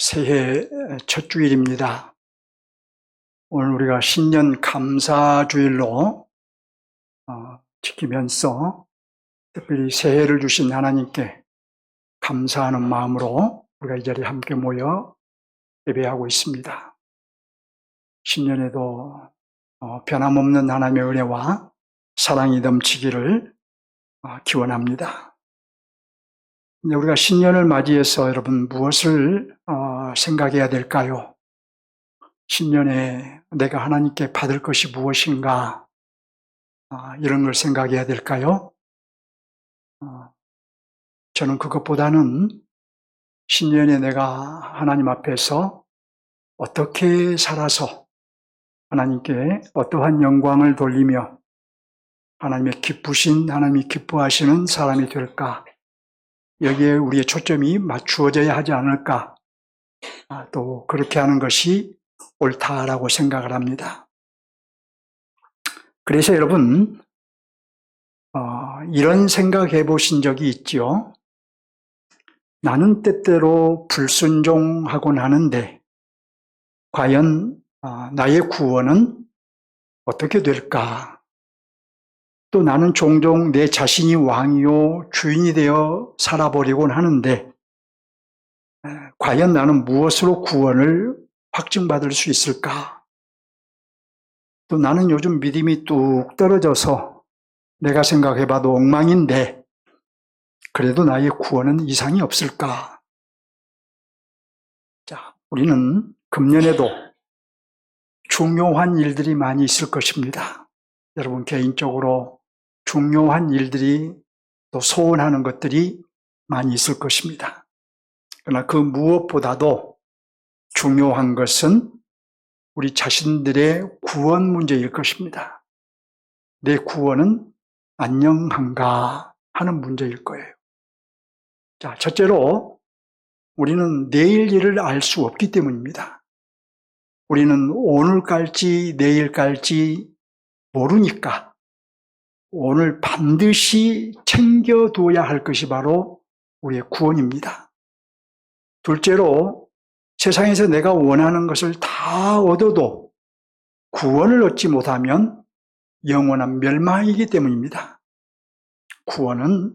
새해 첫 주일입니다. 오늘 우리가 신년 감사주일로 지키면서 특별히 새해를 주신 하나님께 감사하는 마음으로 우리가 이 자리에 함께 모여 예배하고 있습니다. 신년에도 변함없는 하나님의 은혜와 사랑이 넘치기를 기원합니다. 이제 우리가 신년을 맞이해서 여러분 무엇을 생각해야 될까요? 신년에 내가 하나님께 받을 것이 무엇인가? 이런 걸 생각해야 될까요? 저는 그것보다는 신년에 내가 하나님 앞에서 어떻게 살아서 하나님께 어떠한 영광을 돌리며 하나님의 기쁘신, 하나님이 기뻐하시는 사람이 될까? 여기에 우리의 초점이 맞추어져야 하지 않을까? 또 그렇게 하는 것이 옳다라고 생각을 합니다. 그래서 여러분 이런 생각해 보신 적이 있지요? 나는 때때로 불순종하곤 하는데 과연 나의 구원은 어떻게 될까? 또 나는 종종 내 자신이 왕이요 주인이 되어 살아버리곤 하는데 과연 나는 무엇으로 구원을 확증받을 수 있을까? 또 나는 요즘 믿음이 뚝 떨어져서 내가 생각해봐도 엉망인데 그래도 나의 구원은 이상이 없을까? 자, 우리는 금년에도 중요한 일들이 많이 있을 것입니다. 여러분 개인적으로 중요한 일들이 또 소원하는 것들이 많이 있을 것입니다. 그러나 그 무엇보다도 중요한 것은 우리 자신들의 구원 문제일 것입니다. 내 구원은 안녕한가 하는 문제일 거예요. 자, 첫째로 우리는 내일 일을 알 수 없기 때문입니다. 우리는 오늘 갈지 내일 갈지 모르니까 오늘 반드시 챙겨둬야 할 것이 바로 우리의 구원입니다. 둘째로 세상에서 내가 원하는 것을 다 얻어도 구원을 얻지 못하면 영원한 멸망이기 때문입니다. 구원은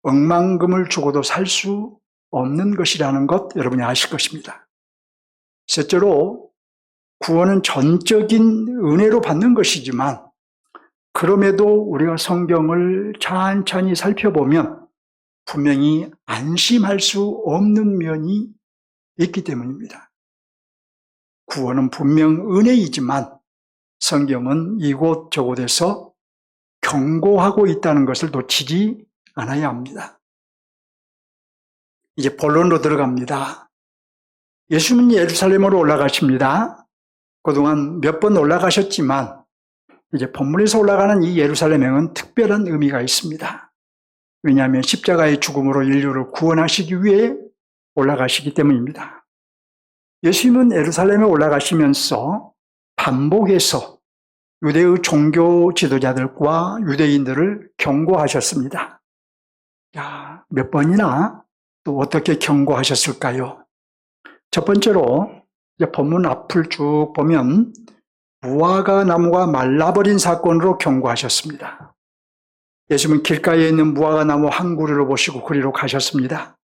억만금을 주고도 살 수 없는 것이라는 것 여러분이 아실 것입니다. 셋째로 구원은 전적인 은혜로 받는 것이지만 그럼에도 우리가 성경을 찬찬히 살펴보면 분명히 안심할 수 없는 면이 있기 때문입니다. 구원은 분명 은혜이지만 성경은 이곳저곳에서 경고하고 있다는 것을 놓치지 않아야 합니다. 이제 본론으로 들어갑니다. 예수님은 예루살렘으로 올라가십니다. 그동안 몇 번 올라가셨지만 이제 본문에서 올라가는 이 예루살렘행은 특별한 의미가 있습니다. 왜냐하면 십자가의 죽음으로 인류를 구원하시기 위해 올라가시기 때문입니다. 예수님은 예루살렘에 올라가시면서 반복해서 유대의 종교 지도자들과 유대인들을 경고하셨습니다. 야, 몇 번이나 또 어떻게 경고하셨을까요? 첫 번째로 이제 본문 앞을 쭉 보면 무화과 나무가 말라버린 사건으로 경고하셨습니다. 예수님은 길가에 있는 무화과 나무 한 그루를 보시고 그리로 가셨습니다.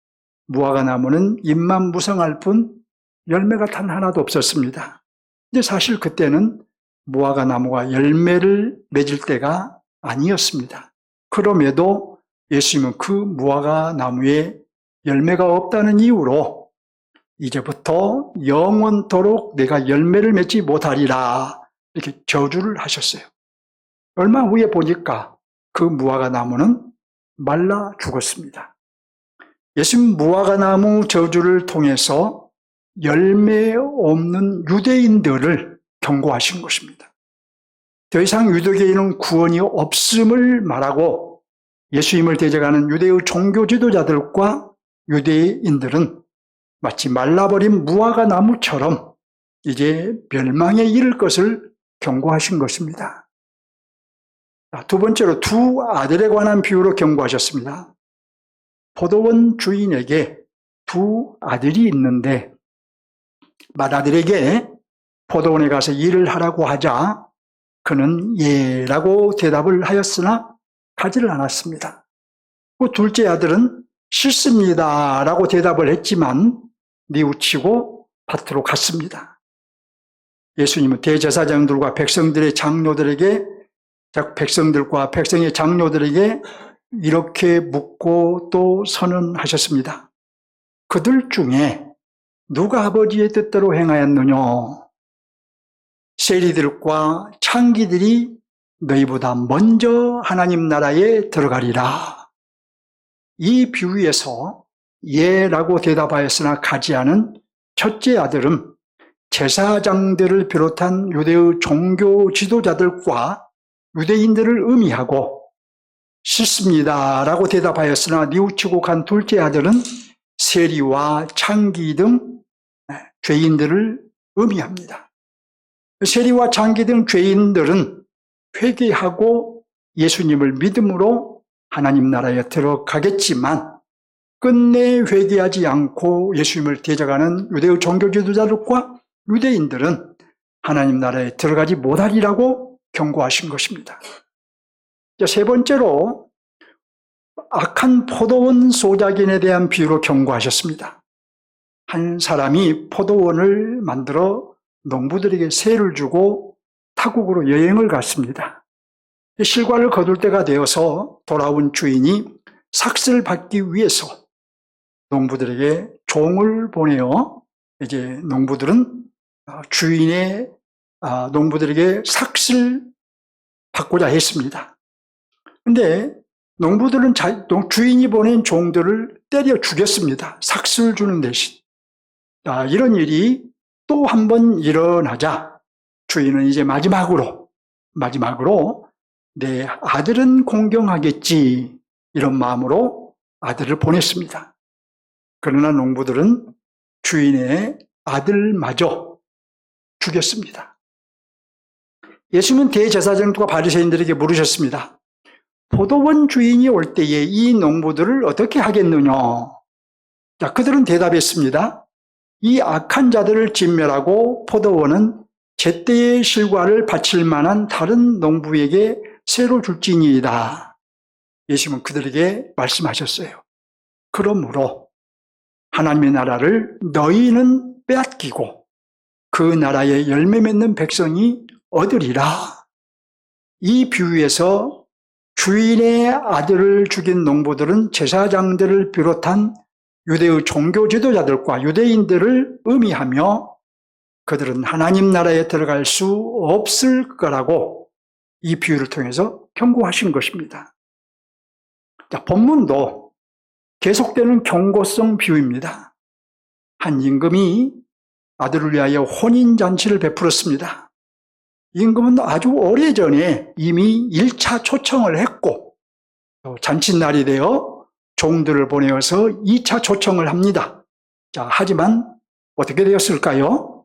무화과 나무는 잎만 무성할 뿐 열매가 단 하나도 없었습니다. 근데 사실 그때는 무화과 나무가 열매를 맺을 때가 아니었습니다. 그럼에도 예수님은 그 무화과 나무에 열매가 없다는 이유로 이제부터 영원토록 내가 열매를 맺지 못하리라 이렇게 저주를 하셨어요. 얼마 후에 보니까 그 무화과 나무는 말라 죽었습니다. 예수님 무화과 나무 저주를 통해서 열매 없는 유대인들을 경고하신 것입니다. 더 이상 유대교인은 구원이 없음을 말하고 예수님을 대적하는 유대의 종교 지도자들과 유대인들은 마치 말라버린 무화과 나무처럼 이제 멸망에 이를 것을 경고하신 것입니다. 두 번째로 두 아들에 관한 비유로 경고하셨습니다. 포도원 주인에게 두 아들이 있는데 맏아들에게 포도원에 가서 일을 하라고 하자 그는 예라고 대답을 하였으나 가지를 않았습니다. 둘째 아들은 싫습니다 라고 대답을 했지만 뉘우치고 밭으로 갔습니다. 예수님은 대제사장들과 백성들의 장로들에게, 백성들과 백성의 장로들에게 이렇게 묻고 또 선언하셨습니다. 그들 중에 누가 아버지의 뜻대로 행하였느냐? 세리들과 창기들이 너희보다 먼저 하나님 나라에 들어가리라. 이 비유에서 예라고 대답하였으나 가지 않은 첫째 아들은 제사장들을 비롯한 유대의 종교 지도자들과 유대인들을 의미하고 싫습니다 라고 대답하였으나 뉘우치고 간 둘째 아들은 세리와 창기 등 죄인들을 의미합니다. 세리와 창기 등 죄인들은 회개하고 예수님을 믿음으로 하나님 나라에 들어가겠지만 끝내 회개하지 않고 예수님을 대적하는 유대의 종교 지도자들과 유대인들은 하나님 나라에 들어가지 못하리라고 경고하신 것입니다. 세 번째로 악한 포도원 소작인에 대한 비유로 경고하셨습니다. 한 사람이 포도원을 만들어 농부들에게 세를 주고 타국으로 여행을 갔습니다. 실과를 거둘 때가 되어서 돌아온 주인이 삭슬을 받기 위해서 농부들에게 종을 보내어 이제 농부들은 주인의 농부들에게 삭슬 받고자 했습니다. 근데 농부들은 주인이 보낸 종들을 때려 죽였습니다. 삭슬 주는 대신. 이런 일이 또 한 번 일어나자 주인은 이제 마지막으로 내 아들은 공경하겠지 이런 마음으로 아들을 보냈습니다. 그러나 농부들은 주인의 아들마저 죽였습니다. 예수님은 대제사장들과 바리새인들에게 물으셨습니다. 포도원 주인이 올 때에 이 농부들을 어떻게 하겠느냐? 자, 그들은 대답했습니다. 이 악한 자들을 진멸하고 포도원은 제때의 실과를 바칠 만한 다른 농부에게 새로 줄지니이다. 예수님은 그들에게 말씀하셨어요. 그러므로 하나님의 나라를 너희는 빼앗기고 그 나라에 열매 맺는 백성이 얻으리라. 이 비유에서 주인의 아들을 죽인 농부들은 제사장들을 비롯한 유대의 종교 지도자들과 유대인들을 의미하며 그들은 하나님 나라에 들어갈 수 없을 거라고 이 비유를 통해서 경고하신 것입니다. 자, 본문도 계속되는 경고성 비유입니다. 한 임금이 아들을 위하여 혼인잔치를 베풀었습니다. 임금은 아주 오래전에 이미 1차 초청을 했고 잔칫날이 되어 종들을 보내어서 2차 초청을 합니다. 자, 하지만 어떻게 되었을까요?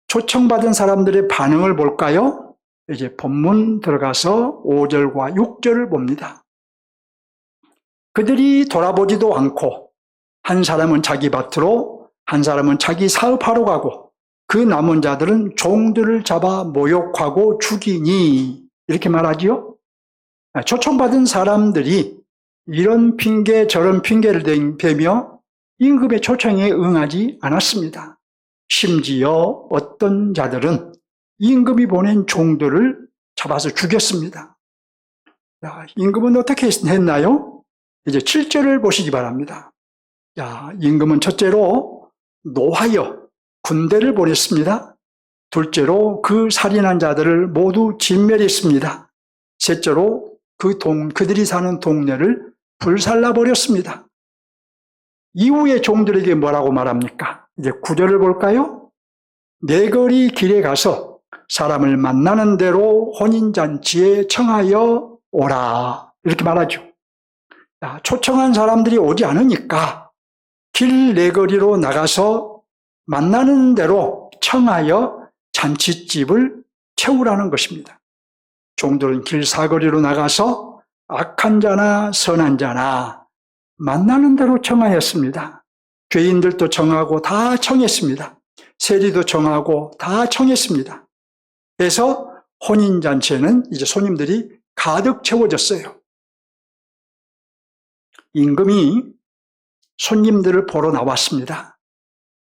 초청받은 사람들의 반응을 볼까요? 이제 본문 들어가서 5절과 6절을 봅니다. 그들이 돌아보지도 않고 한 사람은 자기 밭으로 한 사람은 자기 사업하러 가고 그 남은 자들은 종들을 잡아 모욕하고 죽이니 이렇게 말하지요. 초청받은 사람들이 이런 핑계 저런 핑계를 대며 임금의 초청에 응하지 않았습니다. 심지어 어떤 자들은 임금이 보낸 종들을 잡아서 죽였습니다. 임금은 어떻게 했나요? 이제 7절을 보시기 바랍니다. 임금은 첫째로 노하여 군대를 보냈습니다. 둘째로 그 살인한 자들을 모두 진멸했습니다. 셋째로 그들이 사는 동네를 불살라버렸습니다. 이후에 종들에게 뭐라고 말합니까? 이제 9절을 볼까요? 네거리 길에 가서 사람을 만나는 대로 혼인잔치에 청하여 오라. 이렇게 말하죠. 초청한 사람들이 오지 않으니까 길 네거리로 나가서 만나는 대로 청하여 잔치집을 채우라는 것입니다. 종들은 길 사거리로 나가서 악한 자나 선한 자나 만나는 대로 청하였습니다. 죄인들도 청하고 다 청했습니다. 세리도 정하고 다 청했습니다. 그래서 혼인잔치에는 이제 손님들이 가득 채워졌어요. 임금이 손님들을 보러 나왔습니다.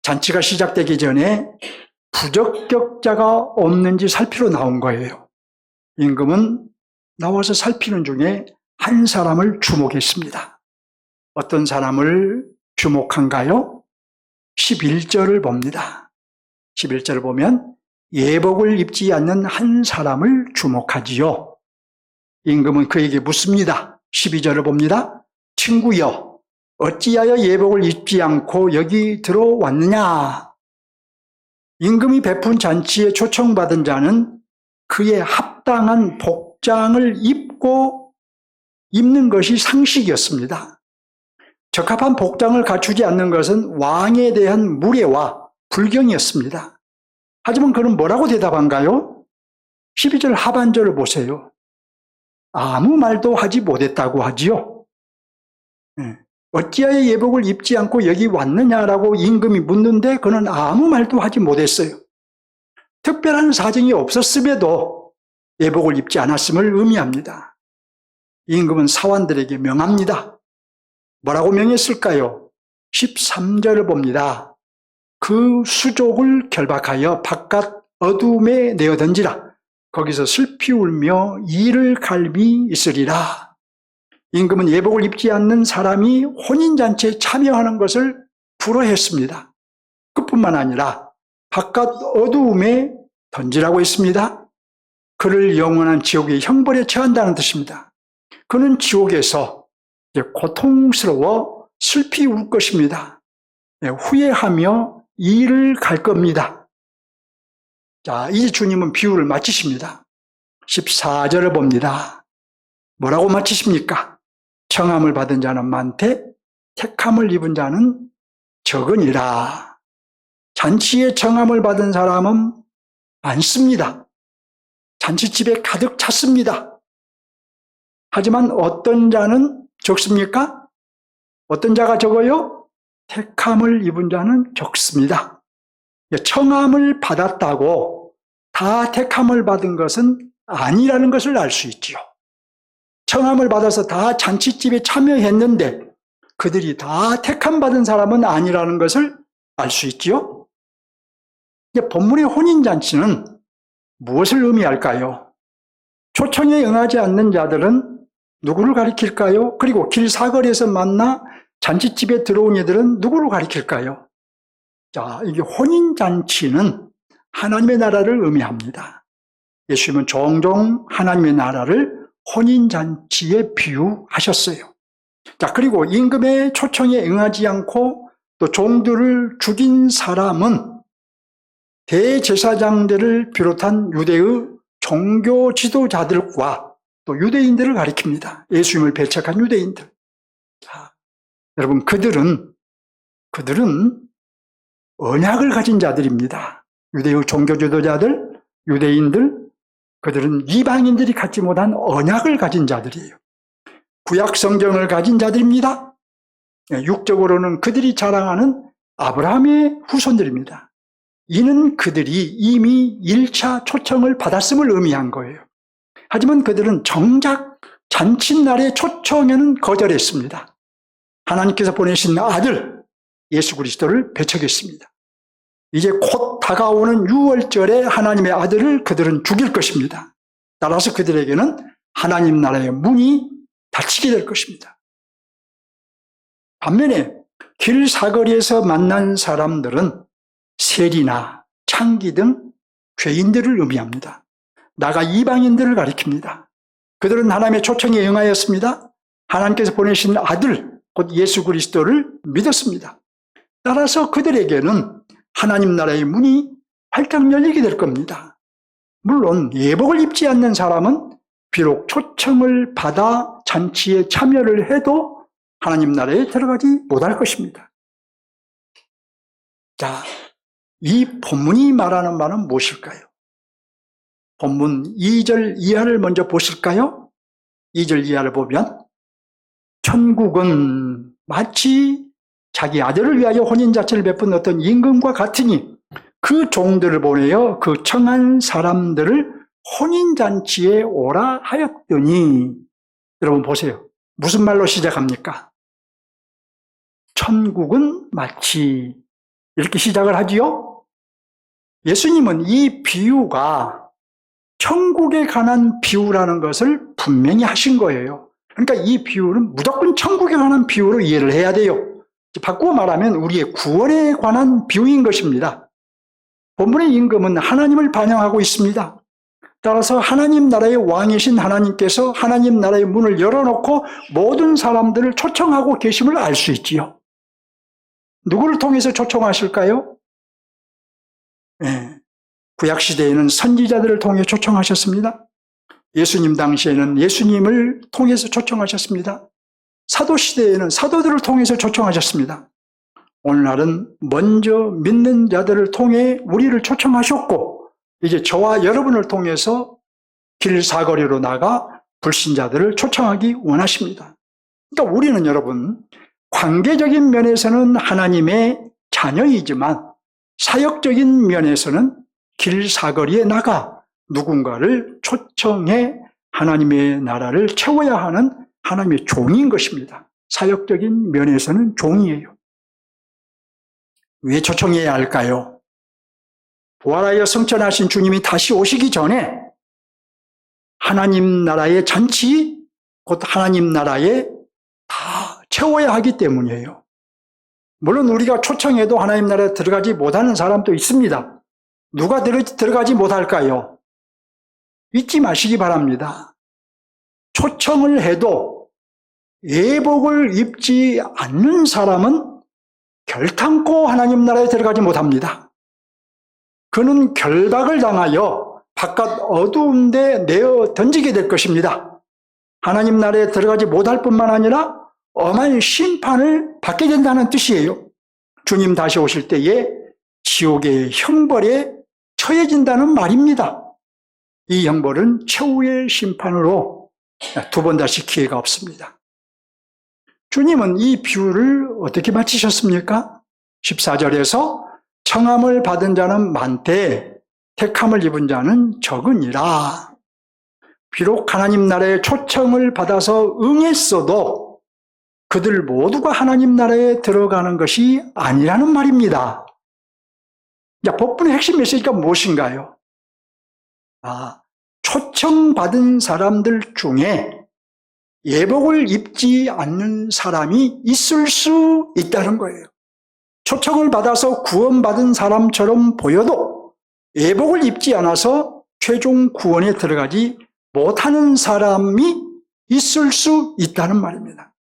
잔치가 시작되기 전에 부적격자가 없는지 살피러 나온 거예요. 임금은 나와서 살피는 중에 한 사람을 주목했습니다. 어떤 사람을 주목한가요? 11절을 봅니다. 11절을 보면 예복을 입지 않는 한 사람을 주목하지요. 임금은 그에게 묻습니다. 12절을 봅니다. 친구여, 어찌하여 예복을 입지 않고 여기 들어왔느냐? 임금이 베푼 잔치에 초청받은 자는 그에 합당한 복장을 입는 것이 상식이었습니다. 적합한 복장을 갖추지 않는 것은 왕에 대한 무례와 불경이었습니다. 하지만 그는 뭐라고 대답한가요? 12절 하반절을 보세요. 아무 말도 하지 못했다고 하지요. 어찌하여 예복을 입지 않고 여기 왔느냐라고 임금이 묻는데 그는 아무 말도 하지 못했어요. 특별한 사정이 없었음에도 예복을 입지 않았음을 의미합니다. 임금은 사환들에게 명합니다. 뭐라고 명했을까요? 13절을 봅니다. 그 수족을 결박하여 바깥 어둠에 내어던지라. 거기서 슬피 울며 이를 갈미 있으리라. 임금은 예복을 입지 않는 사람이 혼인잔치에 참여하는 것을 불허했습니다. 그뿐만 아니라 바깥 어두움에 던지라고 했습니다. 그를 영원한 지옥의 형벌에 처한다는 뜻입니다. 그는 지옥에서 고통스러워 슬피 울 것입니다. 후회하며 이를 갈 겁니다. 자, 이제 주님은 비유를 마치십니다. 14절을 봅니다. 뭐라고 마치십니까? 청함을 받은 자는 많되 택함을 입은 자는 적으니라. 잔치에 청함을 받은 사람은 많습니다. 잔치집에 가득 찼습니다. 하지만 어떤 자는 적습니까? 어떤 자가 적어요? 택함을 입은 자는 적습니다. 청함을 받았다고 다 택함을 받은 것은 아니라는 것을 알 수 있지요. 청함을 받아서 다 잔치집에 참여했는데 그들이 다 택함 받은 사람은 아니라는 것을 알 수 있지요. 본문의 혼인잔치는 무엇을 의미할까요? 초청에 응하지 않는 자들은 누구를 가리킬까요? 그리고 길 사거리에서 만나 잔치집에 들어온 이들은 누구를 가리킬까요? 자, 이게 혼인잔치는 하나님의 나라를 의미합니다. 예수님은 종종 하나님의 나라를 혼인잔치에 비유하셨어요. 자, 그리고 임금의 초청에 응하지 않고 또 종들을 죽인 사람은 대제사장들을 비롯한 유대의 종교 지도자들과 또 유대인들을 가리킵니다. 예수님을 배척한 유대인들. 자, 여러분, 그들은 언약을 가진 자들입니다. 유대의 종교 지도자들, 유대인들, 그들은 이방인들이 갖지 못한 언약을 가진 자들이에요. 구약 성경을 가진 자들입니다. 육적으로는 그들이 자랑하는 아브라함의 후손들입니다. 이는 그들이 이미 1차 초청을 받았음을 의미한 거예요. 하지만 그들은 정작 잔칫날의 초청에는 거절했습니다. 하나님께서 보내신 아들 예수 그리스도를 배척했습니다. 이제 곧 다가오는 6월절에 하나님의 아들을 그들은 죽일 것입니다. 따라서 그들에게는 하나님 나라의 문이 닫히게 될 것입니다. 반면에 길 사거리에서 만난 사람들은 세리나 창기 등 죄인들을 의미합니다. 나가 이방인들을 가리킵니다. 그들은 하나님의 초청에 응하였습니다. 하나님께서 보내신 아들 곧 예수 그리스도를 믿었습니다. 따라서 그들에게는 하나님 나라의 문이 활짝 열리게 될 겁니다. 물론 예복을 입지 않는 사람은 비록 초청을 받아 잔치에 참여를 해도 하나님 나라에 들어가지 못할 것입니다. 자, 이 본문이 말하는 바는 무엇일까요? 본문 2절 이하를 먼저 보실까요? 2절 이하를 보면 천국은 마치 자기 아들을 위하여 혼인잔치를 베푼 어떤 임금과 같으니 그 종들을 보내어 그 청한 사람들을 혼인잔치에 오라 하였더니, 여러분 보세요. 무슨 말로 시작합니까? 천국은 마치, 이렇게 시작을 하지요? 예수님은 이 비유가 천국에 관한 비유라는 것을 분명히 하신 거예요. 그러니까 이 비유는 무조건 천국에 관한 비유로 이해를 해야 돼요. 바꾸어 말하면 우리의 구원에 관한 비유인 것입니다. 본문의 임금은 하나님을 반영하고 있습니다. 따라서 하나님 나라의 왕이신 하나님께서 하나님 나라의 문을 열어놓고 모든 사람들을 초청하고 계심을 알 수 있지요. 누구를 통해서 초청하실까요? 네. 구약시대에는 선지자들을 통해 초청하셨습니다. 예수님 당시에는 예수님을 통해서 초청하셨습니다. 사도시대에는 사도들을 통해서 초청하셨습니다. 오늘날은 먼저 믿는 자들을 통해 우리를 초청하셨고, 이제 저와 여러분을 통해서 길 사거리로 나가 불신자들을 초청하기 원하십니다. 그러니까 우리는 여러분, 관계적인 면에서는 하나님의 자녀이지만 사역적인 면에서는 길 사거리에 나가 누군가를 초청해 하나님의 나라를 채워야 하는 하나님의 종인 것입니다. 사역적인 면에서는 종이에요. 왜 초청해야 할까요? 부활하여 승천하신 주님이 다시 오시기 전에 하나님 나라의 잔치, 곧 하나님 나라에 다 채워야 하기 때문이에요. 물론 우리가 초청해도 하나님 나라에 들어가지 못하는 사람도 있습니다. 누가 들어가지 못할까요? 잊지 마시기 바랍니다. 초청을 해도 예복을 입지 않는 사람은 결탄코 하나님 나라에 들어가지 못합니다. 그는 결박을 당하여 바깥 어두운 데 내어 던지게 될 것입니다. 하나님 나라에 들어가지 못할 뿐만 아니라 엄한 심판을 받게 된다는 뜻이에요. 주님 다시 오실 때에 지옥의 형벌에 처해진다는 말입니다. 이 형벌은 최후의 심판으로 두 번 다시 기회가 없습니다. 주님은 이 비유를 어떻게 마치셨습니까? 14절에서 청함을 받은 자는 많되 택함을 입은 자는 적으니라. 비록 하나님 나라의 초청을 받아서 응했어도 그들 모두가 하나님 나라에 들어가는 것이 아니라는 말입니다. 자, 본문의 핵심 메시지가 무엇인가요? 초청받은 사람들 중에 예복을 입지 않는 사람이 있을 수 있다는 거예요. 초청을 받아서 구원받은 사람처럼 보여도 예복을 입지 않아서 최종 구원에 들어가지 못하는 사람이 있을 수 있다는 말입니다.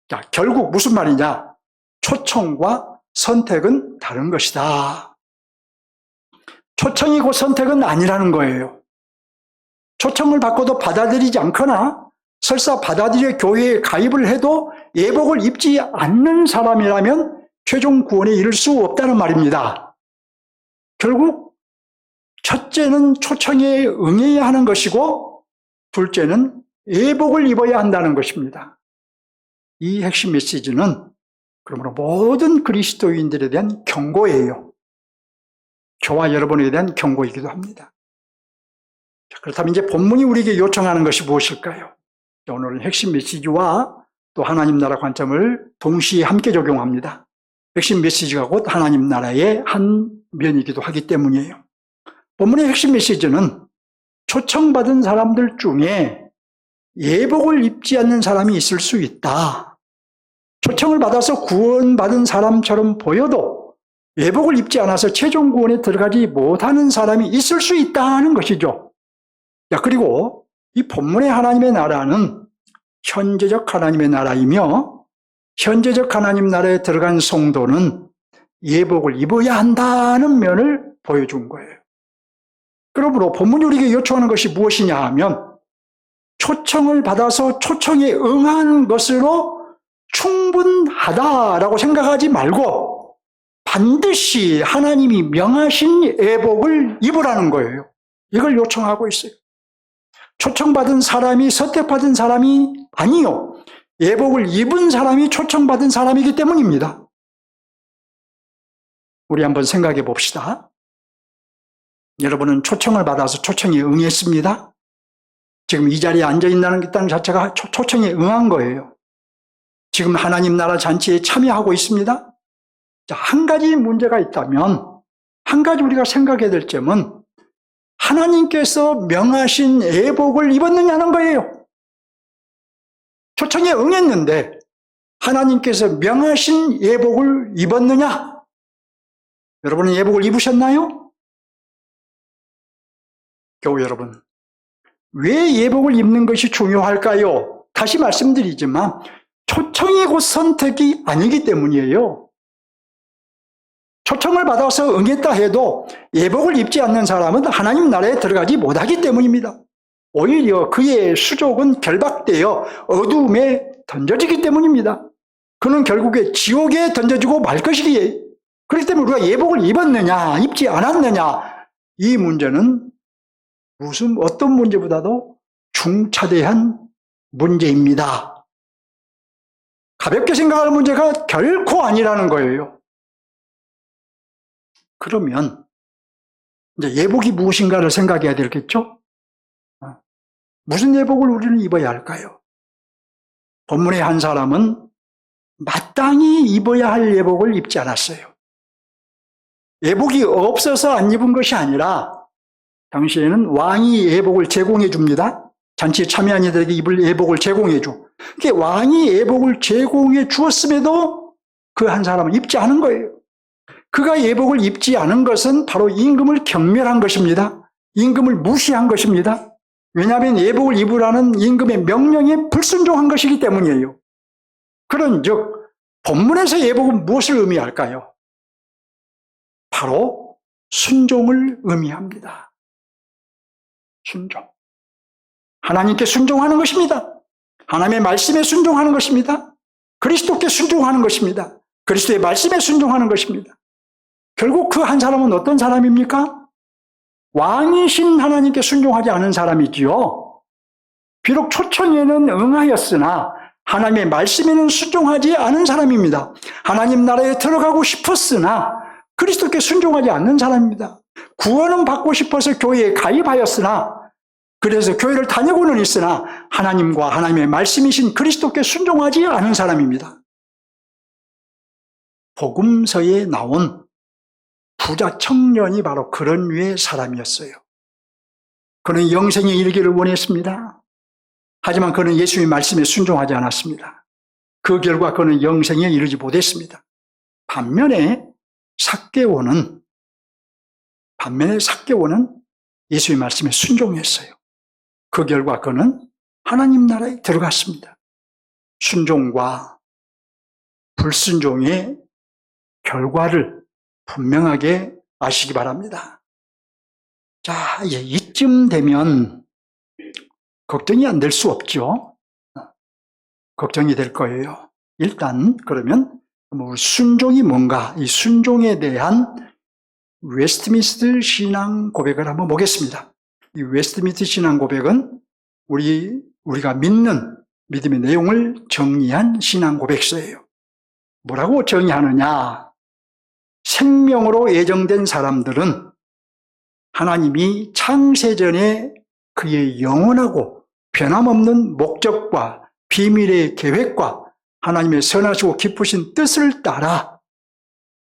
자, 결국 무슨 말이냐? 초청과 선택은 다른 것이다. 초청이고 선택은 아니라는 거예요. 초청을 받고도 받아들이지 않거나 설사 받아들여 교회에 가입을 해도 예복을 입지 않는 사람이라면 최종 구원에 이를 수 없다는 말입니다. 결국 첫째는 초청에 응해야 하는 것이고 둘째는 예복을 입어야 한다는 것입니다. 이 핵심 메시지는 그러므로 모든 그리스도인들에 대한 경고예요. 저와 여러분에 대한 경고이기도 합니다. 그렇다면 이제 본문이 우리에게 요청하는 것이 무엇일까요? 오늘 핵심 메시지와 또 하나님 나라 관점을 동시에 함께 적용합니다. 핵심 메시지가 곧 하나님 나라의 한 면이기도 하기 때문이에요. 본문의 핵심 메시지는 초청받은 사람들 중에 예복을 입지 않는 사람이 있을 수 있다. 초청을 받아서 구원받은 사람처럼 보여도 예복을 입지 않아서 최종 구원에 들어가지 못하는 사람이 있을 수 있다는 것이죠. 자, 그리고 이 본문의 하나님의 나라는 현재적 하나님의 나라이며 현재적 하나님 나라에 들어간 성도는 예복을 입어야 한다는 면을 보여준 거예요. 그러므로 본문이 우리에게 요청하는 것이 무엇이냐 하면 초청을 받아서 초청에 응한 것으로 충분하다라고 생각하지 말고 반드시 하나님이 명하신 예복을 입으라는 거예요. 이걸 요청하고 있어요. 초청받은 사람이 선택받은 사람이 아니요. 예복을 입은 사람이 초청받은 사람이기 때문입니다. 우리 한번 생각해 봅시다. 여러분은 초청을 받아서 초청에 응했습니다. 지금 이 자리에 앉아있다는 자체가 초청에 응한 거예요. 지금 하나님 나라 잔치에 참여하고 있습니다. 자, 한 가지 문제가 있다면, 한 가지 우리가 생각해야 될 점은 하나님께서 명하신 예복을 입었느냐는 거예요. 초청에 응했는데 하나님께서 명하신 예복을 입었느냐? 여러분은 예복을 입으셨나요? 교우 여러분, 왜 예복을 입는 것이 중요할까요? 다시 말씀드리지만 초청이 곧 선택이 아니기 때문이에요. 초청을 받아서 응했다 해도 예복을 입지 않는 사람은 하나님 나라에 들어가지 못하기 때문입니다. 오히려 그의 수족은 결박되어 어두움에 던져지기 때문입니다. 그는 결국에 지옥에 던져지고 말 것이기에, 그렇기 때문에 우리가 예복을 입었느냐 입지 않았느냐, 이 문제는 어떤 문제보다도 중차대한 문제입니다. 가볍게 생각할 문제가 결코 아니라는 거예요. 그러면 이제 예복이 무엇인가를 생각해야 되겠죠? 무슨 예복을 우리는 입어야 할까요? 본문의 한 사람은 마땅히 입어야 할 예복을 입지 않았어요. 예복이 없어서 안 입은 것이 아니라 당시에는 왕이 예복을 제공해 줍니다. 잔치에 참여한 이들에게 입을 예복을 제공해 줘. 그게 왕이 예복을 제공해 주었음에도 그 한 사람은 입지 않은 거예요. 그가 예복을 입지 않은 것은 바로 임금을 경멸한 것입니다. 임금을 무시한 것입니다. 왜냐하면 예복을 입으라는 임금의 명령에 불순종한 것이기 때문이에요. 그런즉 본문에서 예복은 무엇을 의미할까요? 바로 순종을 의미합니다. 순종. 하나님께 순종하는 것입니다. 하나님의 말씀에 순종하는 것입니다. 그리스도께 순종하는 것입니다. 그리스도의 말씀에 순종하는 것입니다. 결국 그 한 사람은 어떤 사람입니까? 왕이신 하나님께 순종하지 않은 사람이지요. 비록 초청에는 응하였으나 하나님의 말씀에는 순종하지 않은 사람입니다. 하나님 나라에 들어가고 싶었으나 그리스도께 순종하지 않는 사람입니다. 구원은 받고 싶어서 교회에 가입하였으나, 그래서 교회를 다니고는 있으나 하나님과 하나님의 말씀이신 그리스도께 순종하지 않은 사람입니다. 복음서에 나온 부자 청년이 바로 그런 류의 사람이었어요. 그는 영생에 이르기를 원했습니다. 하지만 그는 예수님의 말씀에 순종하지 않았습니다. 그 결과 그는 영생에 이르지 못했습니다. 반면에 삭개오는 예수의 말씀에 순종했어요. 그 결과 그는 하나님 나라에 들어갔습니다. 순종과 불순종의 결과를 분명하게 아시기 바랍니다. 자, 이제 이쯤 되면 걱정이 안 될 수 없죠. 걱정이 될 거예요. 일단 그러면 순종이 뭔가, 이 순종에 대한 웨스트민스터 신앙 고백을 한번 보겠습니다. 이 웨스트민스터 신앙 고백은 우리가 믿는 믿음의 내용을 정리한 신앙 고백서예요. 뭐라고 정의하느냐? 생명으로 예정된 사람들은 하나님이 창세전에 그의 영원하고 변함없는 목적과 비밀의 계획과 하나님의 선하시고 기쁘신 뜻을 따라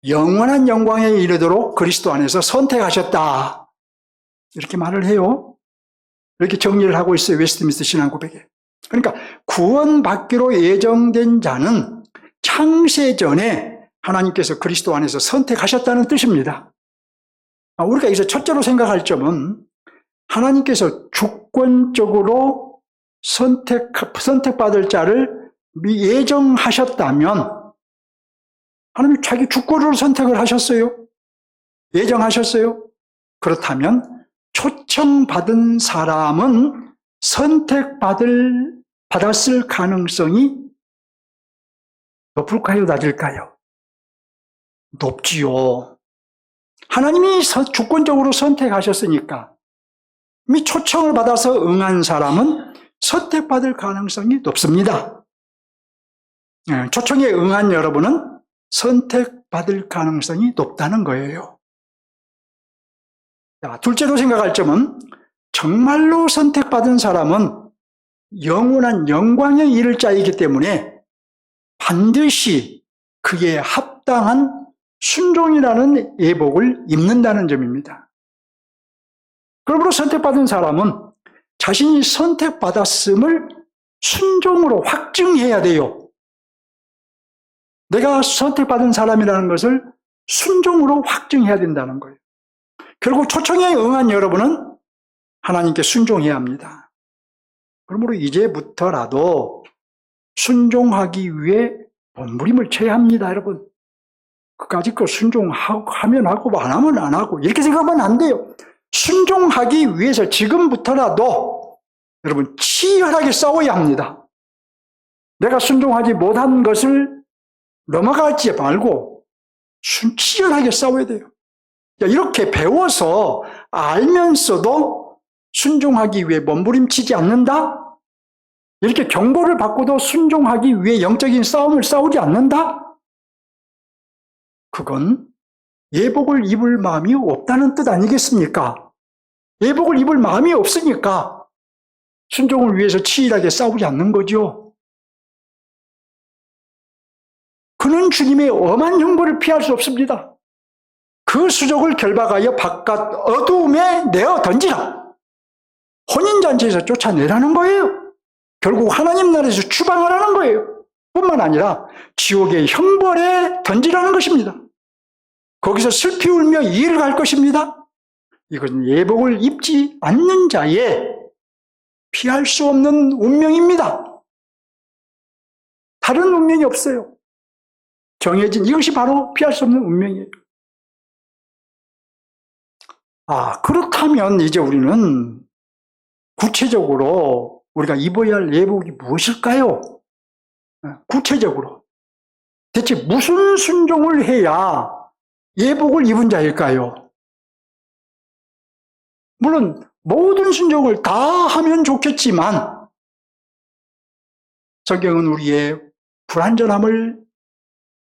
영원한 영광에 이르도록 그리스도 안에서 선택하셨다. 이렇게 말을 해요. 이렇게 정리를 하고 있어요. 웨스트민스터 신앙 고백에. 그러니까 구원받기로 예정된 자는 창세전에 하나님께서 그리스도 안에서 선택하셨다는 뜻입니다. 우리가 여기서 첫째로 생각할 점은 하나님께서 주권적으로 선택받을 자를 예정하셨다면 하나님이 자기 주권으로 선택을 하셨어요. 예정하셨어요. 그렇다면 초청받은 사람은 받았을 가능성이 높을까요? 낮을까요? 높지요. 하나님이 주권적으로 선택하셨으니까 이미 초청을 받아서 응한 사람은 선택받을 가능성이 높습니다. 초청에 응한 여러분은 선택받을 가능성이 높다는 거예요. 자, 둘째로 생각할 점은 정말로 선택받은 사람은 영원한 영광의 이를 자이기 때문에 반드시 그에 합당한 순종이라는 예복을 입는다는 점입니다. 그러므로 선택받은 사람은 자신이 선택받았음을 순종으로 확증해야 돼요. 내가 선택받은 사람이라는 것을 순종으로 확증해야 된다는 거예요. 결국 초청에 응한 여러분은 하나님께 순종해야 합니다. 그러므로 이제부터라도 순종하기 위해 몸부림을 쳐야 합니다, 여러분. 그까짓 거 순종하면 하고 안 하면 안 하고 이렇게 생각하면 안 돼요. 순종하기 위해서 지금부터라도 여러분 치열하게 싸워야 합니다. 내가 순종하지 못한 것을 넘어가지 말고 치열하게 싸워야 돼요. 이렇게 배워서 알면서도 순종하기 위해 몸부림치지 않는다? 이렇게 경고를 받고도 순종하기 위해 영적인 싸움을 싸우지 않는다? 그건 예복을 입을 마음이 없다는 뜻 아니겠습니까? 예복을 입을 마음이 없으니까 순종을 위해서 치열하게 싸우지 않는 거죠. 그는 주님의 엄한 형벌을 피할 수 없습니다. 그 수족을 결박하여 바깥 어두움에 내어 던지라. 혼인잔치에서 쫓아내라는 거예요. 결국 하나님 나라에서 추방하라는 거예요. 뿐만 아니라 지옥의 형벌에 던지라는 것입니다. 거기서 슬피 울며 이해를 갈 것입니다. 이것은 예복을 입지 않는 자의 피할 수 없는 운명입니다. 다른 운명이 없어요. 정해진 이것이 바로 피할 수 없는 운명이에요. 그렇다면 이제 우리는 구체적으로 우리가 입어야 할 예복이 무엇일까요? 구체적으로 대체 무슨 순종을 해야 예복을 입은 자일까요? 물론 모든 순종을 다 하면 좋겠지만 성경은 우리의 불완전함을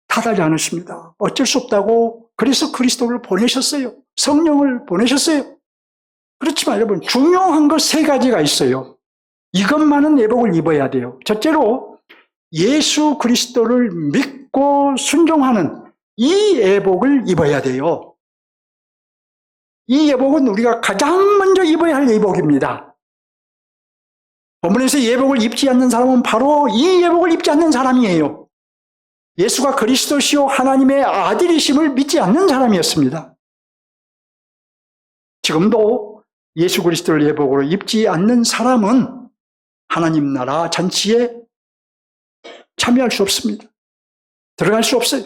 탓하지 않으십니다. 어쩔 수 없다고 그래서 그리스도를 보내셨어요. 성령을 보내셨어요. 그렇지만 여러분 중요한 것 세 가지가 있어요. 이것만은 예복을 입어야 돼요. 첫째로 예수 그리스도를 믿고 순종하는 이 예복을 입어야 돼요. 이 예복은 우리가 가장 먼저 입어야 할 예복입니다. 본문에서 예복을 입지 않는 사람은 바로 이 예복을 입지 않는 사람이에요. 예수가 그리스도시요 하나님의 아들이심을 믿지 않는 사람이었습니다. 지금도 예수 그리스도를 예복으로 입지 않는 사람은 하나님 나라 잔치에 참여할 수 없습니다. 들어갈 수 없어요.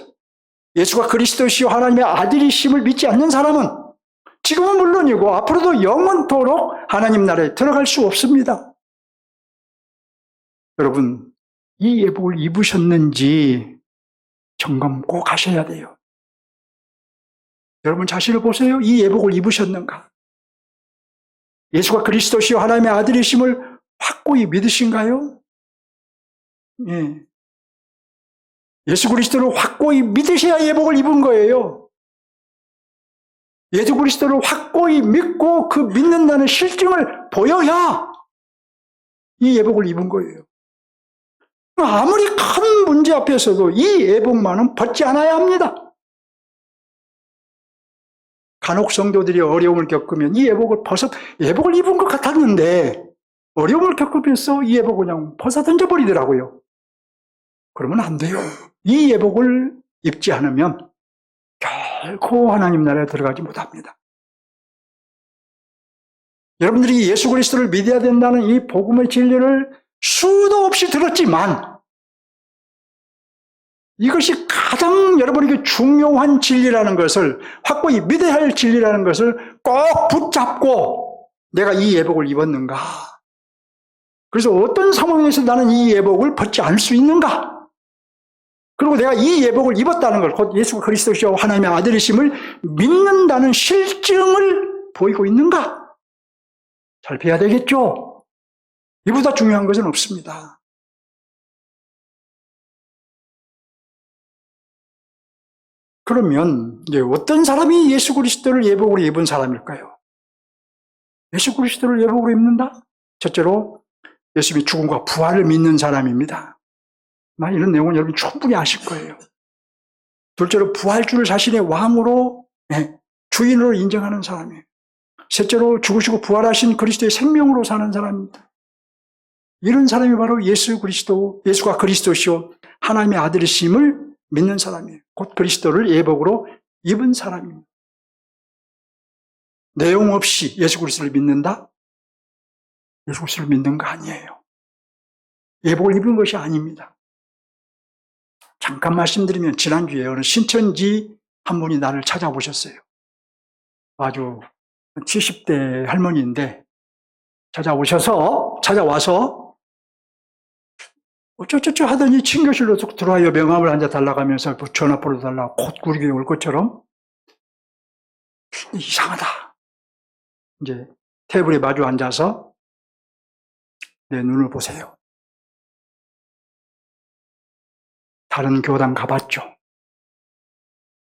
예수가 그리스도시요 하나님의 아들이심을 믿지 않는 사람은 지금은 물론이고 앞으로도 영원토록 하나님 나라에 들어갈 수 없습니다. 여러분, 이 예복을 입으셨는지 점검 꼭 하셔야 돼요. 여러분 자신을 보세요. 이 예복을 입으셨는가? 예수가 그리스도시요 하나님의 아들이심을 확고히 믿으신가요? 예. 예수 그리스도를 확고히 믿으셔야 예복을 입은 거예요. 예수 그리스도를 확고히 믿고 그 믿는다는 실증을 보여야 이 예복을 입은 거예요. 아무리 큰 문제 앞에서도 이 예복만은 벗지 않아야 합니다. 간혹 성도들이 어려움을 겪으면 이 예복을 예복을 입은 것 같았는데 어려움을 겪으면서 이 예복을 그냥 벗어 던져버리더라고요. 그러면 안 돼요. 이 예복을 입지 않으면 결코 하나님 나라에 들어가지 못합니다. 여러분들이 예수 그리스도를 믿어야 된다는 이 복음의 진리를 수도 없이 들었지만 이것이 가장 여러분에게 중요한 진리라는 것을 확고히 믿어야 할 진리라는 것을 꼭 붙잡고 내가 이 예복을 입었는가? 그래서 어떤 상황에서 나는 이 예복을 벗지 않을 수 있는가? 그리고 내가 이 예복을 입었다는 걸, 곧 예수 그리스도시요 하나님의 아들이심을 믿는다는 실증을 보이고 있는가? 살펴야 되겠죠? 이보다 중요한 것은 없습니다. 그러면 이제 어떤 사람이 예수 그리스도를 예복으로 입은 사람일까요? 예수 그리스도를 예복으로 입는다? 첫째로 예수님의 죽음과 부활을 믿는 사람입니다. 이런 내용은 여러분 충분히 아실 거예요. 둘째로 부활주를 자신의 왕으로, 주인으로 인정하는 사람이에요. 셋째로 죽으시고 부활하신 그리스도의 생명으로 사는 사람입니다. 이런 사람이 바로 예수가 그리스도시요 하나님의 아들이심을 믿는 사람이에요. 곧 그리스도를 예복으로 입은 사람입니다. 내용 없이 예수 그리스도를 믿는다? 예수 그리스도를 믿는 거 아니에요. 예복을 입은 것이 아닙니다. 잠깐 말씀드리면 지난주에 어느 신천지 한 분이 나를 찾아오셨어요. 아주 70대 할머니인데 찾아와서 어쩌저쩌 하더니 친교실로 쭉 들어와요. 명함을 한 장 달라고 하면서 전화번호 달라고 콧구르기에 올 것처럼. 이상하다. 이제 테이블에 마주 앉아서 내 눈을 보세요. 다른 교당 가봤죠.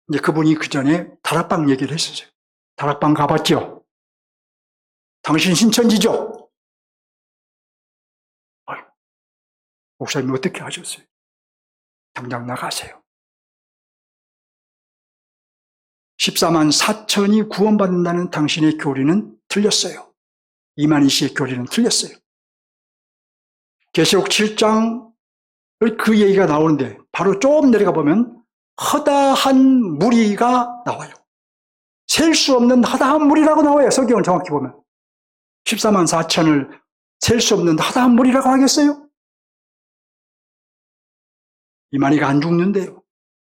이제 그분이 그 전에 다락방 얘기를 했었어요. 다락방 가봤죠? 당신 신천지죠? 목사님이 어떻게 하셨어요? 당장 나가세요. 14만 4천이 구원받는다는 당신의 교리는 틀렸어요. 이만희 씨의 교리는 틀렸어요. 계시록 7장 그 얘기가 나오는데 바로 조금 내려가 보면 허다한 무리가 나와요. 셀 수 없는 허다한 무리라고 나와요. 성경을 정확히 보면. 14만 4천을 셀 수 없는 허다한 무리라고 하겠어요? 이만희가 안 죽는데요.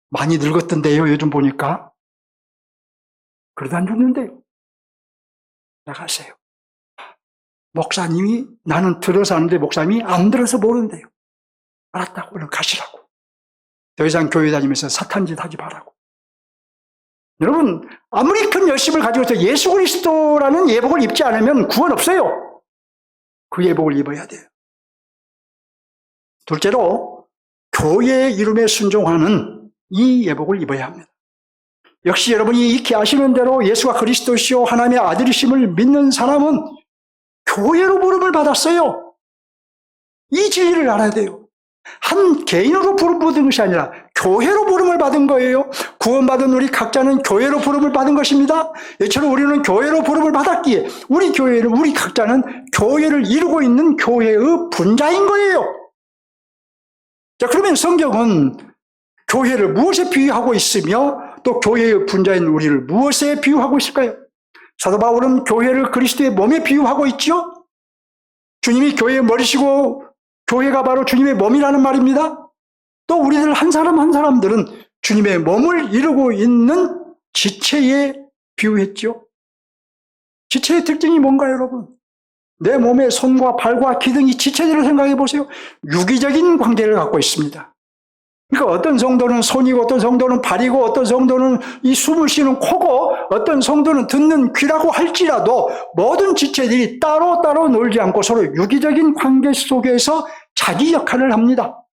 많이 늙었던데요. 요즘 보니까. 그래도 안 죽는데요. 나가세요. 목사님이 나는 들어서 아는데 목사님이 안 들어서 모르는데요. 알았다고 얼른 가시라고. 더 이상 교회 다니면서 사탄짓 하지 말라고. 여러분 아무리 큰 열심을 가지고서 예수 그리스도라는 예복을 입지 않으면 구원 없어요. 그 예복을 입어야 돼요. 둘째로 교회의 이름에 순종하는 이 예복을 입어야 합니다. 역시 여러분이 익히 아시는 대로 예수가 그리스도시요 하나님의 아들이심을 믿는 사람은 교회로 부름을 받았어요. 이 진리를 알아야 돼요. 한 개인으로 부름 받은 것이 아니라 교회로 부름을 받은 거예요. 구원받은 우리 각자는 교회로 부름을 받은 것입니다. 이처럼 우리는 교회로 부름을 받았기에 우리 각자는 교회를 이루고 있는 교회의 분자인 거예요. 자, 그러면 성경은 교회를 무엇에 비유하고 있으며 또 교회의 분자인 우리를 무엇에 비유하고 있을까요? 사도 바울은 교회를 그리스도의 몸에 비유하고 있죠. 주님이 교회의 머리시고 교회가 바로 주님의 몸이라는 말입니다. 또 우리들 한 사람 한 사람들은 주님의 몸을 이루고 있는 지체에 비유했죠. 지체의 특징이 뭔가요, 여러분? 내 몸의 손과 발과 기둥이 지체들을 생각해 보세요. 유기적인 관계를 갖고 있습니다. 그러니까 어떤 성도는 손이고 어떤 성도는 발이고 어떤 성도는 이 숨을 쉬는 코고 어떤 성도는 듣는 귀라고 할지라도 모든 지체들이 따로따로 놀지 않고 서로 유기적인 관계 속에서 자기 역할을 합니다.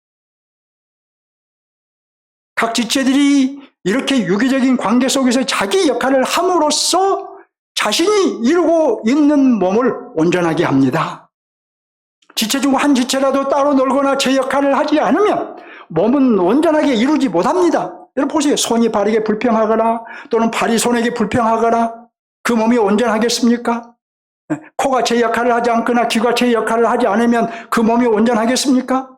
각 지체들이 이렇게 유기적인 관계 속에서 자기 역할을 함으로써 자신이 이루고 있는 몸을 온전하게 합니다. 지체 중 한 지체라도 따로 놀거나 제 역할을 하지 않으면 몸은 온전하게 이루지 못합니다. 여러분 보세요. 손이 발에게 불평하거나 또는 발이 손에게 불평하거나 그 몸이 온전하겠습니까? 코가 제 역할을 하지 않거나 귀가 제 역할을 하지 않으면 그 몸이 온전하겠습니까?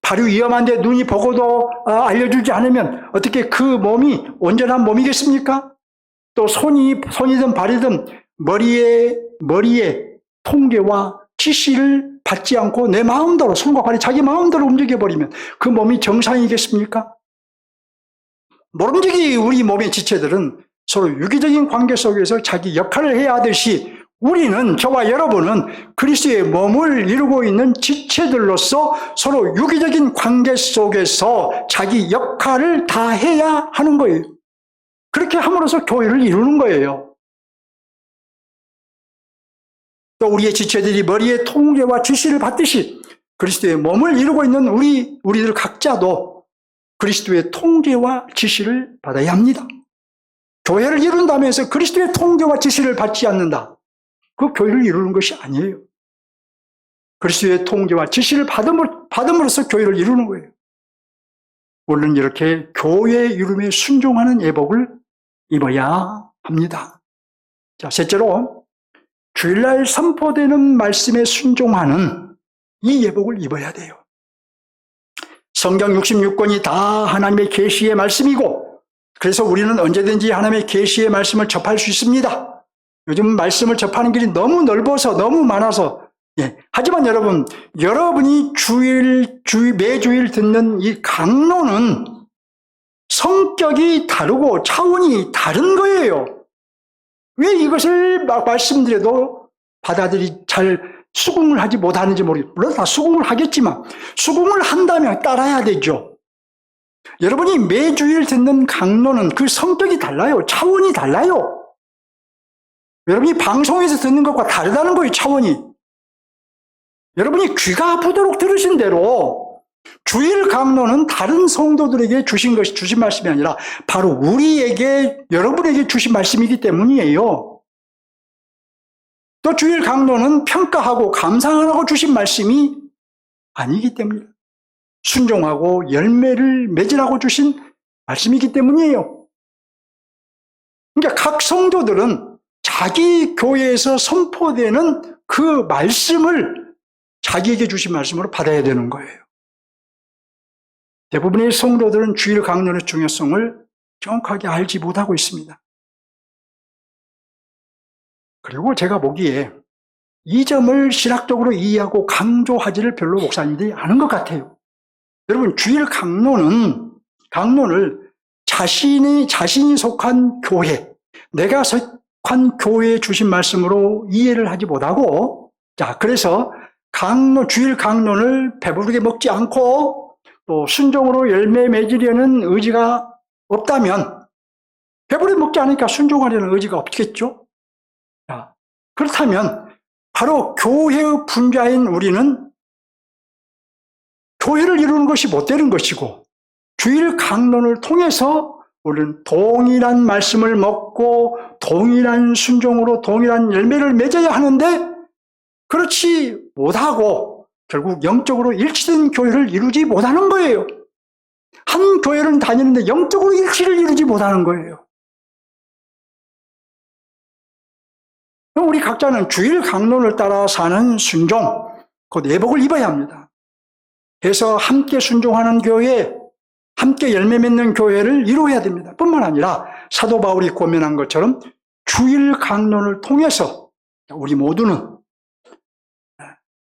발이 위험한데 눈이 보고도 알려주지 않으면 어떻게 그 몸이 온전한 몸이겠습니까? 또 손이든 발이든 머리에 통계와 지시를 받지 않고 내 마음대로 손과 발이 자기 마음대로 움직여버리면 그 몸이 정상이겠습니까? 모름지기 우리 몸의 지체들은 서로 유기적인 관계 속에서 자기 역할을 해야 하듯이 우리는, 저와 여러분은 그리스도의 몸을 이루고 있는 지체들로서 서로 유기적인 관계 속에서 자기 역할을 다 해야 하는 거예요. 그렇게 함으로써 교회를 이루는 거예요. 또 우리의 지체들이 머리의 통제와 지시를 받듯이 그리스도의 몸을 이루고 있는 우리들 각자도 그리스도의 통제와 지시를 받아야 합니다. 교회를 이룬다면서 그리스도의 통제와 지시를 받지 않는다. 그 교회를 이루는 것이 아니에요. 그리스도의 통제와 지시를 받음으로써 교회를 이루는 거예요. 우리는 이렇게 교회 이름에 순종하는 예복을 입어야 합니다. 자, 셋째로 주일날 선포되는 말씀에 순종하는 이 예복을 입어야 돼요. 성경 66권이 다 하나님의 계시의 말씀이고, 그래서 우리는 언제든지 하나님의 계시의 말씀을 접할 수 있습니다. 요즘 말씀을 접하는 길이 너무 넓어서 너무 많아서, 하지만 여러분이 매주일 듣는 이 강론은 성격이 다르고 차원이 다른 거예요. 왜 이것을 말씀드려도 잘 수긍을 하지 못하는지 모르겠어요. 물론 다 수긍을 하겠지만 수긍을 한다면 따라야 되죠. 여러분이 매주일 듣는 강론은 그 성격이 달라요. 차원이 달라요. 여러분이 방송에서 듣는 것과 다르다는 거예요. 차원이. 여러분이 귀가 아프도록 들으신 대로 주일 강론은 다른 성도들에게 주신 말씀이 아니라 바로 우리에게, 여러분에게 주신 말씀이기 때문이에요. 또 주일 강론은 평가하고 감상하라고 주신 말씀이 아니기 때문이에요. 순종하고 열매를 맺으라고 주신 말씀이기 때문이에요. 그러니까 각 성도들은 자기 교회에서 선포되는 그 말씀을 자기에게 주신 말씀으로 받아야 되는 거예요. 대부분의 성도들은 주일 강론의 중요성을 정확하게 알지 못하고 있습니다. 그리고 제가 보기에 이 점을 신학적으로 이해하고 강조하지를 별로 목사님들이 않은 것 같아요. 여러분, 주일 강론을 자신이 속한 교회, 내가 속한 교회에 주신 말씀으로 이해를 하지 못하고, 그래서 주일 강론을 배부르게 먹지 않고 또 순종으로 열매 맺으려는 의지가 없다면, 배부르게 먹지 않으니까 순종하려는 의지가 없겠죠? 그렇다면 바로 교회의 분자인 우리는 교회를 이루는 것이 못 되는 것이고, 주일 강론을 통해서 우리는 동일한 말씀을 먹고 동일한 순종으로 동일한 열매를 맺어야 하는데, 그렇지 못하고 결국 영적으로 일치된 교회를 이루지 못하는 거예요. 한 교회를 다니는데 영적으로 일치를 이루지 못하는 거예요. 우리 각자는 주일 강론을 따라 사는 순종, 곧 예복을 입어야 합니다. 그래서 함께 순종하는 교회, 함께 열매 맺는 교회를 이루어야 됩니다. 뿐만 아니라 사도 바울이 권면한 것처럼 주일 강론을 통해서 우리 모두는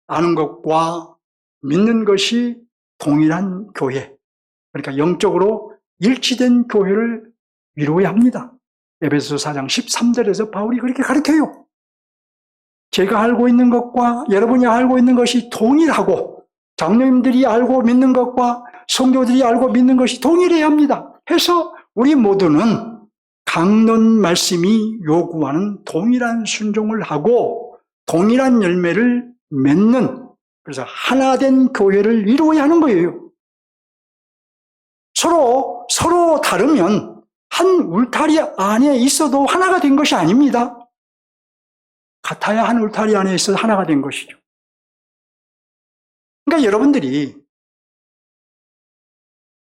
아는 것과 믿는 것이 동일한 교회, 그러니까 영적으로 일치된 교회를 이루어야 합니다. 에베소서 4장 13절에서 바울이 그렇게 가르쳐요. 제가 알고 있는 것과 여러분이 알고 있는 것이 동일하고, 장로님들이 알고 믿는 것과 성도들이 알고 믿는 것이 동일해야 합니다. 해서 우리 모두는 강론 말씀이 요구하는 동일한 순종을 하고 동일한 열매를 맺는, 그래서 하나된 교회를 이루어야 하는 거예요. 서로 다르면 한 울타리 안에 있어도 하나가 된 것이 아닙니다. 같아야 한 울타리 안에 있어서 하나가 된 것이죠. 그러니까 여러분들이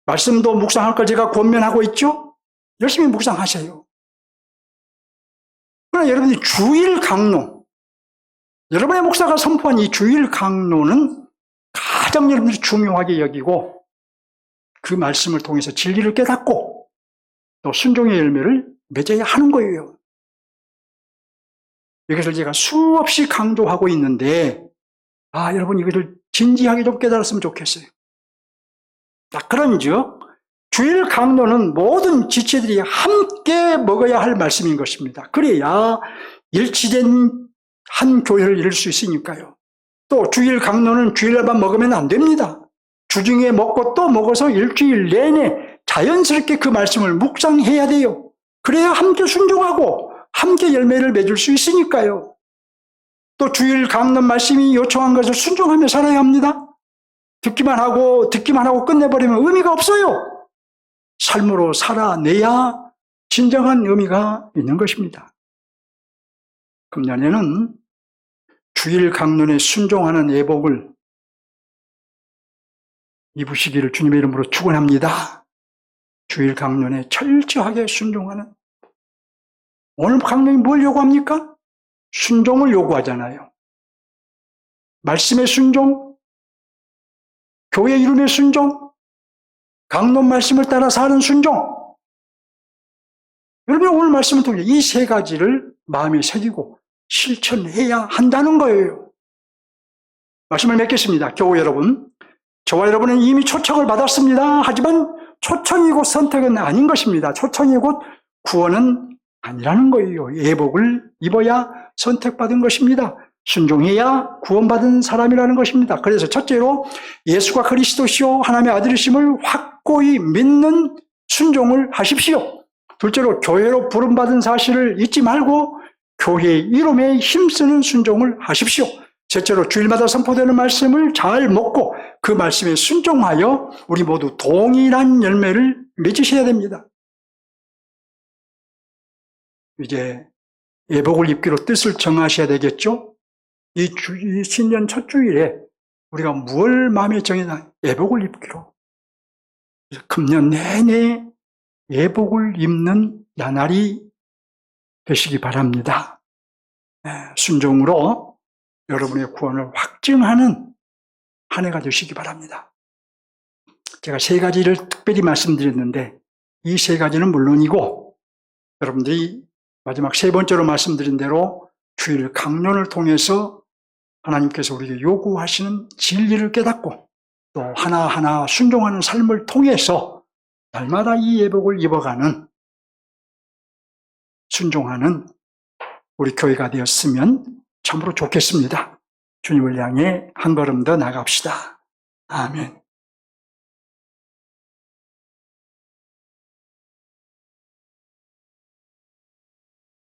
말씀도 묵상할 걸 제가 권면하고 있죠? 열심히 묵상하세요. 그러나 여러분이 주일 강론, 여러분의 목사가 선포한 이 주일 강론은 가장 여러분들이 중요하게 여기고, 그 말씀을 통해서 진리를 깨닫고 또 순종의 열매를 맺어야 하는 거예요. 이것을 제가 수없이 강조하고 있는데, 여러분 이것을 진지하게 좀 깨달았으면 좋겠어요. 그런즉 주일 강론은 모든 지체들이 함께 먹어야 할 말씀인 것입니다. 그래야 일치된 한 교회를 이룰 수 있으니까요. 또 주일 강론은 주일날만 먹으면 안 됩니다. 주중에 먹고 또 먹어서 일주일 내내 자연스럽게 그 말씀을 묵상해야 돼요. 그래야 함께 순종하고 함께 열매를 맺을 수 있으니까요. 또 주일 강론 말씀이 요청한 것을 순종하며 살아야 합니다. 듣기만 하고 끝내버리면 의미가 없어요. 삶으로 살아내야 진정한 의미가 있는 것입니다. 금년에는 주일 강론에 순종하는 예복을 입으시기를 주님의 이름으로 축원합니다. 주일 강론에 철저하게 순종하는. 오늘 강론이 뭘 요구합니까? 순종을 요구하잖아요. 말씀의 순종, 교회 이름의 순종, 강론 말씀을 따라 사는 순종. 여러분 오늘 말씀을 통해 이 세 가지를 마음에 새기고 실천해야 한다는 거예요. 말씀을 맺겠습니다. 교우 여러분, 저와 여러분은 이미 초청을 받았습니다. 하지만 초청이 곧 선택은 아닌 것입니다. 초청이 곧 구원은 아니라는 거예요. 예복을 입어야 선택받은 것입니다. 순종해야 구원받은 사람이라는 것입니다. 그래서 첫째로 예수가 그리스도시요 하나님의 아들이심을 확고히 믿는 순종을 하십시오. 둘째로 교회로 부름받은 사실을 잊지 말고 교회의 이름에 힘쓰는 순종을 하십시오. 셋째로 주일마다 선포되는 말씀을 잘 먹고 그 말씀에 순종하여 우리 모두 동일한 열매를 맺으셔야 됩니다. 이제 예복을 입기로 뜻을 정하셔야 되겠죠? 이 신년 첫 주일에 우리가 무엇을 마음에 정해나 예복을 입기로. 금년 내내 예복을 입는 나날이 되시기 바랍니다. 순종으로 여러분의 구원을 확증하는 한 해가 되시기 바랍니다. 제가 세 가지를 특별히 말씀드렸는데 이 세 가지는 물론이고 여러분들이 마지막 세 번째로 말씀드린 대로 주일 강론을 통해서 하나님께서 우리에게 요구하시는 진리를 깨닫고 또 하나하나 순종하는 삶을 통해서 날마다 이 예복을 입어가는 순종하는 우리 교회가 되었으면 참으로 좋겠습니다. 주님을 향해 한 걸음 더 나갑시다. 아멘.